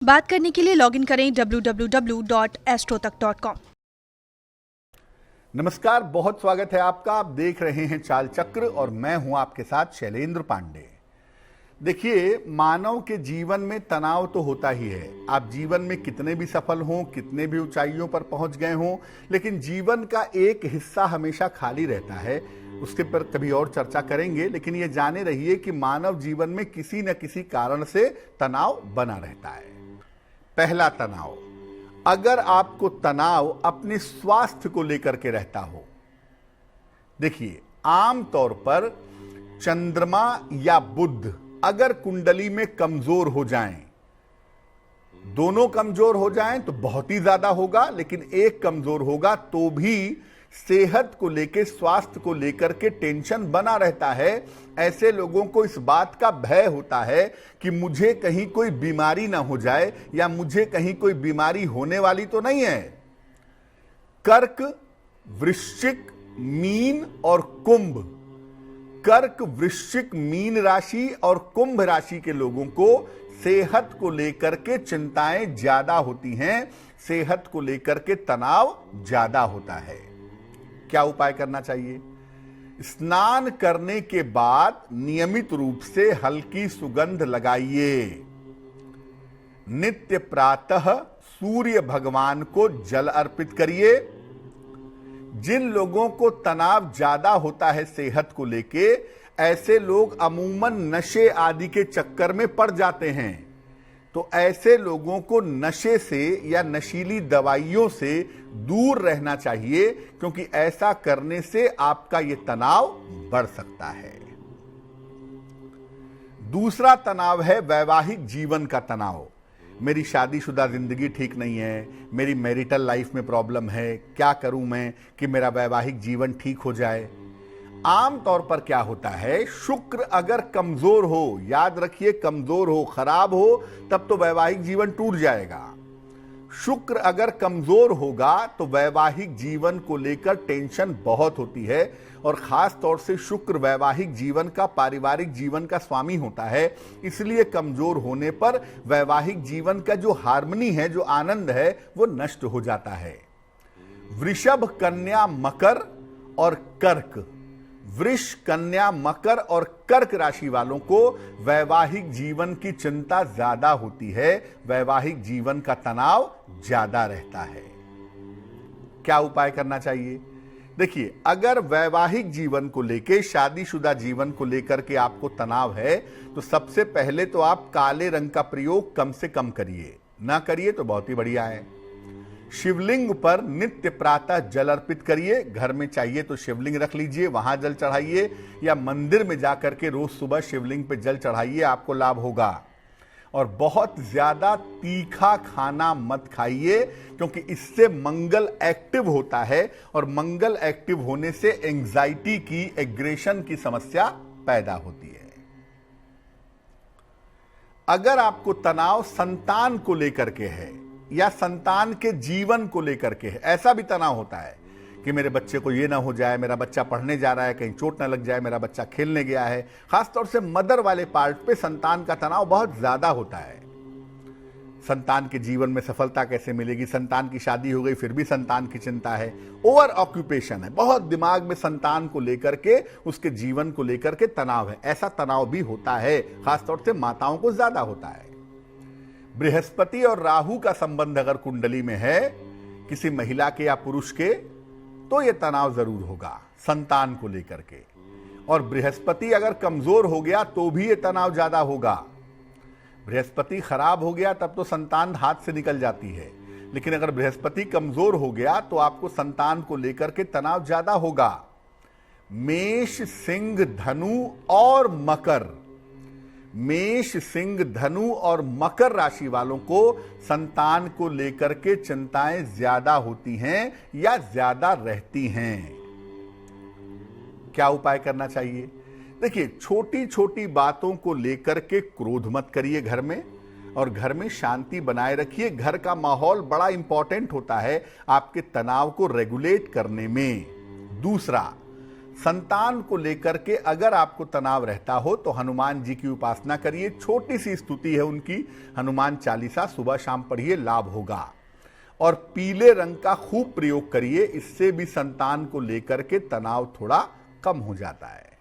बात करने के लिए लॉगिन करें www.astrotak.com। नमस्कार, बहुत स्वागत है आपका। आप देख रहे हैं चाल चक्र और मैं हूं आपके साथ शैलेंद्र पांडे। देखिए, मानव के जीवन में तनाव तो होता ही है। आप जीवन में कितने भी सफल हों, कितने भी ऊंचाइयों पर पहुंच गए हों, लेकिन जीवन का एक हिस्सा हमेशा खाली रहता है। उसके पर कभी और चर्चा करेंगे, लेकिन ये जाने रहिए कि मानव जीवन में किसी न किसी कारण से तनाव बना रहता है। पहला तनाव, अगर आपको तनाव अपने स्वास्थ्य को लेकर के रहता हो। देखिए, आमतौर पर चंद्रमा या बुध अगर कुंडली में कमजोर हो जाएं, दोनों कमजोर हो जाएं तो बहुत ही ज्यादा होगा, लेकिन एक कमजोर होगा तो भी सेहत को लेकर, स्वास्थ्य को लेकर के टेंशन बना रहता है। ऐसे लोगों को इस बात का भय होता है कि मुझे कहीं कोई बीमारी ना हो जाए या मुझे कहीं कोई बीमारी होने वाली तो नहीं है। कर्क, वृश्चिक, मीन और कुंभ, कर्क, वृश्चिक, मीन राशि और कुंभ राशि के लोगों को सेहत को लेकर के चिंताएं ज्यादा होती हैं, सेहत को लेकर के तनाव ज्यादा होता है। क्या उपाय करना चाहिए? स्नान करने के बाद नियमित रूप से हल्की सुगंध लगाइए। नित्य प्रातः सूर्य भगवान को जल अर्पित करिए। जिन लोगों को तनाव ज्यादा होता है सेहत को लेके, ऐसे लोग अमूमन नशे आदि के चक्कर में पड़ जाते हैं। तो ऐसे लोगों को नशे से या नशीली दवाइयों से दूर रहना चाहिए, क्योंकि ऐसा करने से आपका यह तनाव बढ़ सकता है। दूसरा तनाव है वैवाहिक जीवन का तनाव। मेरी शादीशुदा जिंदगी ठीक नहीं है, मेरी मैरिटल लाइफ में प्रॉब्लम है, क्या करूं मैं कि मेरा वैवाहिक जीवन ठीक हो जाए। आमतौर पर क्या होता है, शुक्र अगर कमजोर हो, याद रखिए कमजोर हो, खराब हो, तब तो वैवाहिक जीवन टूट जाएगा। शुक्र अगर कमजोर होगा तो वैवाहिक जीवन को लेकर टेंशन बहुत होती है, और खास तौर से शुक्र वैवाहिक जीवन का, पारिवारिक जीवन का स्वामी होता है। इसलिए कमजोर होने पर वैवाहिक जीवन का जो हार्मनी है, जो आनंद है, वो नष्ट हो जाता है। वृषभ, कन्या, मकर और कर्क, वृष, कन्या, मकर और कर्क राशि वालों को वैवाहिक जीवन की चिंता ज्यादा होती है, वैवाहिक जीवन का तनाव ज्यादा रहता है। क्या उपाय करना चाहिए? देखिए, अगर वैवाहिक जीवन को लेकर, शादीशुदा जीवन को लेकर के आपको तनाव है, तो सबसे पहले तो आप काले रंग का प्रयोग कम से कम करिए। ना करिए तो बहुत ही बढ़िया है। शिवलिंग पर नित्य प्रातः जल अर्पित करिए। घर में चाहिए तो शिवलिंग रख लीजिए, वहां जल चढ़ाइए, या मंदिर में जाकर के रोज सुबह शिवलिंग पे जल चढ़ाइए, आपको लाभ होगा। और बहुत ज्यादा तीखा खाना मत खाइए, क्योंकि इससे मंगल एक्टिव होता है, और मंगल एक्टिव होने से एंजाइटी की, एग्रेशन की समस्या पैदा होती है। अगर आपको तनाव संतान को लेकर के है या संतान के जीवन को लेकर के है, ऐसा भी तनाव होता है कि मेरे बच्चे को ये ना हो जाए, मेरा बच्चा पढ़ने जा रहा है कहीं चोट ना लग जाए, मेरा बच्चा खेलने गया है। खासतौर से मदर वाले पार्ट पे संतान का तनाव बहुत ज्यादा होता है। संतान के जीवन में सफलता कैसे मिलेगी, संतान की शादी हो गई फिर भी संतान की चिंता है, ओवर ऑक्यूपेशन है, बहुत दिमाग में संतान को लेकर के, उसके जीवन को लेकर के तनाव है। ऐसा तनाव भी होता है, खासतौर से माताओं को ज्यादा होता है। बृहस्पति और राहु का संबंध अगर कुंडली में है किसी महिला के या पुरुष के, तो यह तनाव जरूर होगा संतान को लेकर के। और बृहस्पति अगर कमजोर हो गया तो भी यह तनाव ज्यादा होगा। बृहस्पति खराब हो गया तब तो संतान हाथ से निकल जाती है, लेकिन अगर बृहस्पति कमजोर हो गया तो आपको संतान को लेकर के तनाव ज्यादा होगा। मेष, सिंह, धनु और मकर, मेष, सिंह, धनु और मकर राशि वालों को संतान को लेकर के चिंताएं ज्यादा होती हैं या ज्यादा रहती हैं। क्या उपाय करना चाहिए? देखिए, छोटी छोटी बातों को लेकर के क्रोध मत करिए घर में, और घर में शांति बनाए रखिए। घर का माहौल बड़ा इंपॉर्टेंट होता है आपके तनाव को रेगुलेट करने में। दूसरा, संतान को लेकर के अगर आपको तनाव रहता हो तो हनुमान जी की उपासना करिए। छोटी सी स्तुति है उनकी, हनुमान चालीसा सुबह शाम पढ़िए, लाभ होगा। और पीले रंग का खूब प्रयोग करिए, इससे भी संतान को लेकर के तनाव थोड़ा कम हो जाता है।